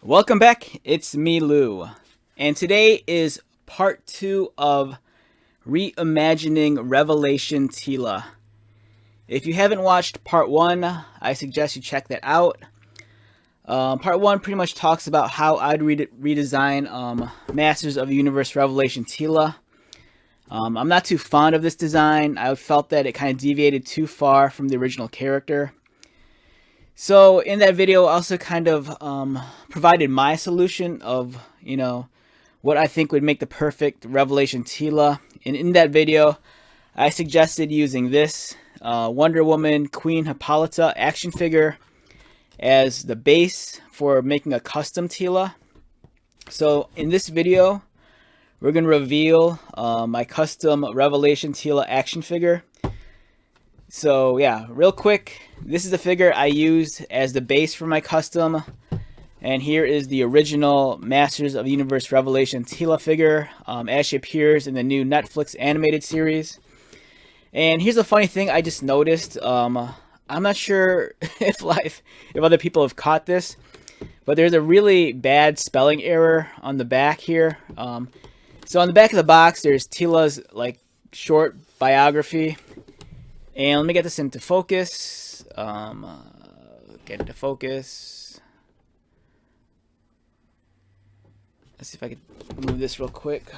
Welcome back, it's me, Lou. And today is part 2 of reimagining Revelation Teela. If you haven't watched part 1, I suggest you check that out. Part 1 pretty much talks about how I'd redesign Masters of the Universe Revelation Teela. I'm not too fond of this design. I felt that it kind of deviated too far from the original character. So in that video, I also kind of provided my solution of, what I think would make the perfect Revelation Teela. And in that video, I suggested using this Wonder Woman Queen Hippolyta action figure as the base for making a custom Teela. So in this video, we're going to reveal my custom Revelation Teela action figure. So yeah, real quick, this is the figure I used as the base for my custom. And here is the original Masters of the Universe Revelation Teela figure as she appears in the new Netflix animated series. And here's a funny thing I just noticed. I'm not sure if other people have caught this, but there's a really bad spelling error on the back here. So on the back of the box, there's Teela's short biography. And let me get this into focus. Get into focus. Let's see if I can move this real quick.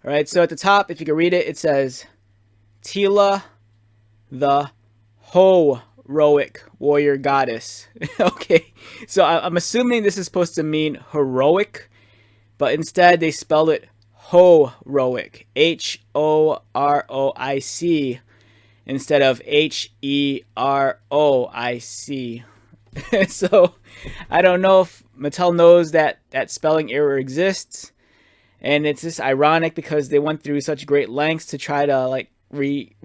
Alright, so at the top, if you can read it, it says, Teela, the heroic warrior goddess. Okay, so I'm assuming this is supposed to mean heroic, but instead they spelled it heroic, H-O-R-O-I-C, instead of H-E-R-O-I-C. So I don't know if Mattel knows that that spelling error exists, and it's just ironic because they went through such great lengths to try to reboot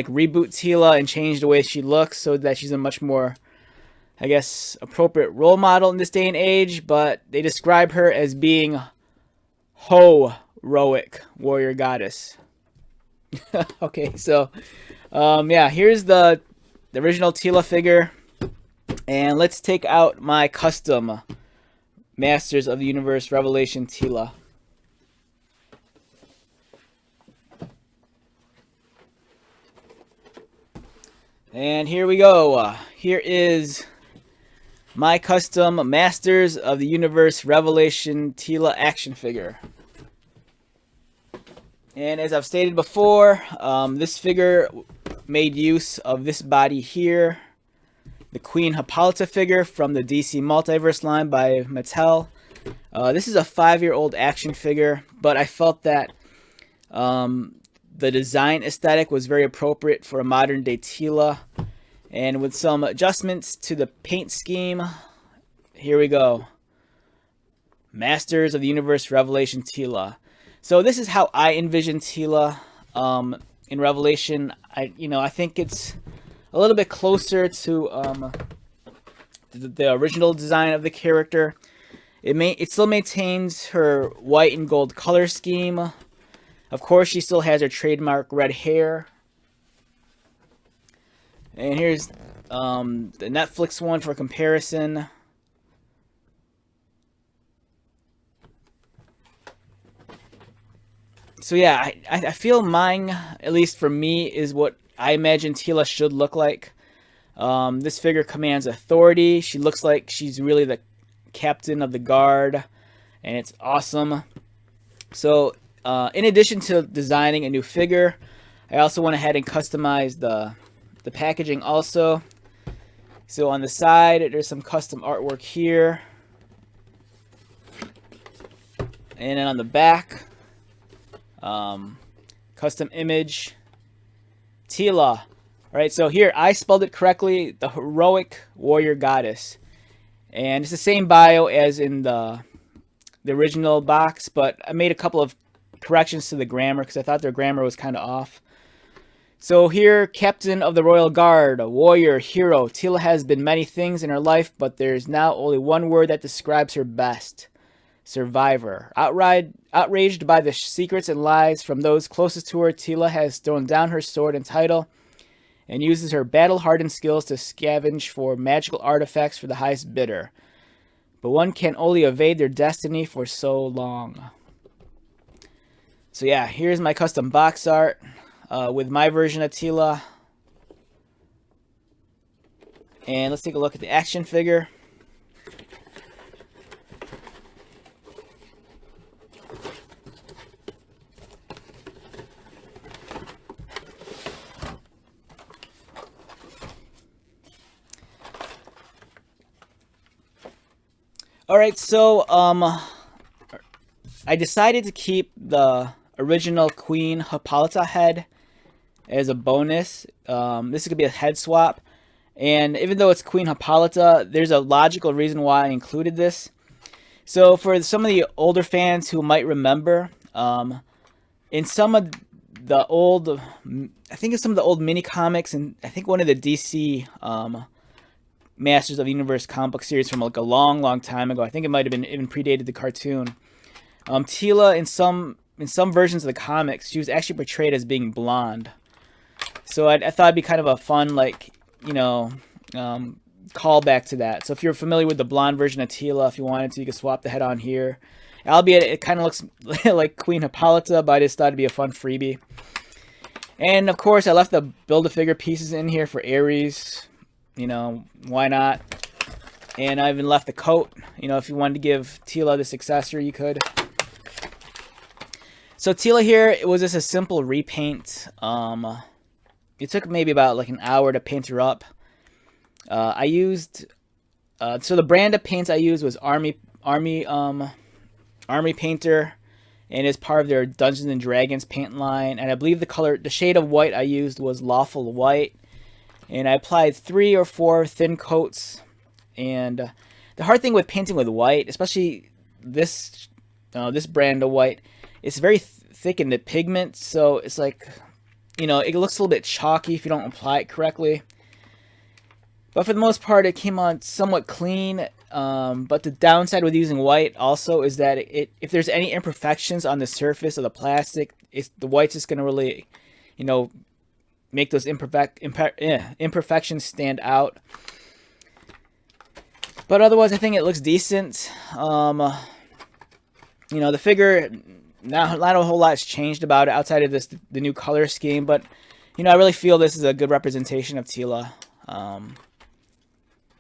Teela and change the way she looks so that she's a much more, I guess, appropriate role model in this day and age, but they describe her as being heroic warrior goddess. Okay, so yeah, here's the original Teela figure, and let's take out my custom Masters of the Universe Revelation Teela. And here we go. Here is my custom Masters of the Universe Revelation Teela action figure. And as I've stated before, this figure made use of this body here, the Queen Hippolyta figure from the DC Multiverse line by Mattel. This is a 5-year-old action figure, but I felt that the design aesthetic was very appropriate for a modern day Teela. And with some adjustments to the paint scheme, here we go. Masters of the Universe Revelation Teela. So this is how I envision Teela in Revelation. I think it's a little bit closer to the original design of the character. It still maintains her white and gold color scheme. Of course, she still has her trademark red hair. And here's the Netflix one for comparison. So yeah, I feel mine, at least for me, is what I imagine Teela should look like. This figure commands authority. She looks like she's really the captain of the guard, and it's awesome. So in addition to designing a new figure, I also went ahead and customized the packaging also. So on the side, there's some custom artwork here. And then on the back, custom image, Teela. Alright, so here, I spelled it correctly, the heroic warrior goddess. And it's the same bio as in the original box, but I made a couple of corrections to the grammar because I thought their grammar was kind of off. So here, Captain of the Royal Guard, a warrior, hero. Teela has been many things in her life, but there's now only one word that describes her best. survivor. Outraged by the secrets and lies from those closest to her, Teela has thrown down her sword and title and uses her battle-hardened skills to scavenge for magical artifacts for the highest bidder. But one can only evade their destiny for so long. So yeah, here's my custom box art with my version of Teela. And let's take a look at the action figure. Alright, so I decided to keep the original Queen Hippolyta head as a bonus. This is going to be a head swap. And even though it's Queen Hippolyta, there's a logical reason why I included this. So for some of the older fans who might remember, in some of the old, I think it's some of the old mini comics, and I think one of the DC Masters of the Universe comic book series from like a long time ago. I think it might have been even predated the cartoon. Teela in some versions of the comics, she was actually portrayed as being blonde. So I thought it'd be kind of a fun, like, you know, callback to that. So if you're familiar with the blonde version of Teela, if you wanted to, you could swap the head on here. Albeit it kind of looks like Queen Hippolyta, but I just thought it'd be a fun freebie. And of course, I left the Build-A-Figure pieces in here for Ares. You know, why not? And I even left the coat. You know, if you wanted to give Teela this accessory, you could. So Teela here, it was just a simple repaint. It took maybe about like an hour to paint her up. I used, so the brand of paints I used was Army Painter, and it's part of their Dungeons and Dragons paint line. And I believe the shade of white I used was Lawful White. And I applied 3 or 4 thin coats. And the hard thing with painting with white, especially this brand of white, it's very thick in the pigment. So it's like, you know, it looks a little bit chalky if you don't apply it correctly. But for the most part, it came on somewhat clean. But the downside with using white also is that if there's any imperfections on the surface of the plastic, the white's just going to really, you know, make those imperfections stand out. But otherwise, I think it looks decent. You know, the figure, not a whole lot has changed about it outside of the new color scheme. But, you know, I really feel this is a good representation of Teela.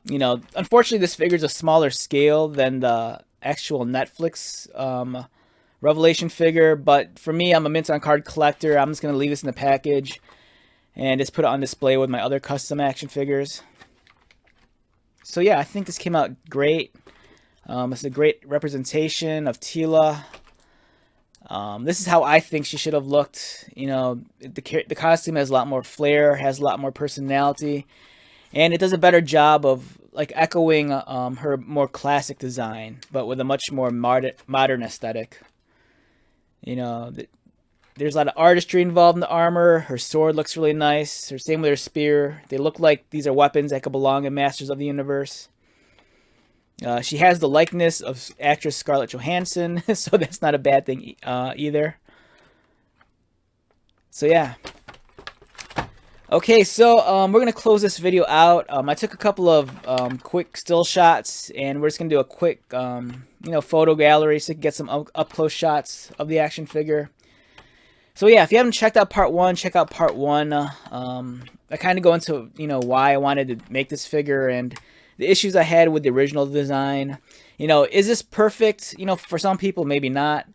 You know, unfortunately, this figure is a smaller scale than the actual Netflix Revelation figure. But for me, I'm a mint on card collector. I'm just going to leave this in the package and just put it on display with my other custom action figures. So yeah, I think this came out great. It's a great representation of Teela. This is how I think she should have looked. You know, the costume has a lot more flair, has a lot more personality, and it does a better job of like echoing her more classic design, but with a much more modern aesthetic. You know, there's a lot of artistry involved in the armor. Her sword looks really nice. Same with her spear. They look like these are weapons that could belong in Masters of the Universe. She has the likeness of actress Scarlett Johansson, so that's not a bad thing either. So yeah. Okay, so we're going to close this video out. I took a couple of quick still shots, and we're just going to do a quick you know, photo gallery so you can get some up-close shots of the action figure. So yeah, if you haven't checked out part 1, check out part 1. I kind of go into, you know, why I wanted to make this figure and the issues I had with the original design. You know, is this perfect? You know, for some people, maybe not.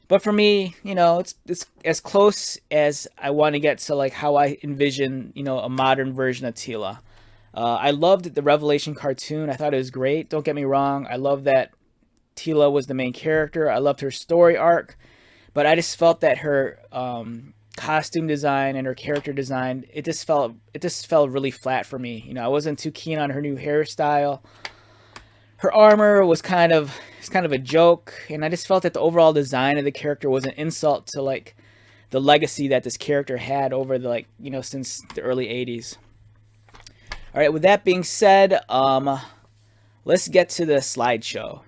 But for me, you know, it's as close as I want to get to like how I envision, you know, a modern version of Teela. I loved the Revelation cartoon. I thought it was great. Don't get me wrong. I love that Teela was the main character. I loved her story arc. But I just felt that her costume design and her character design, it just fell really flat for me. You know, I wasn't too keen on her new hairstyle. Her armor was kind of a joke, and I just felt that the overall design of the character was an insult to like the legacy that this character had over the, like, you know, since the early 80s. All right, with that being said, let's get to the slideshow.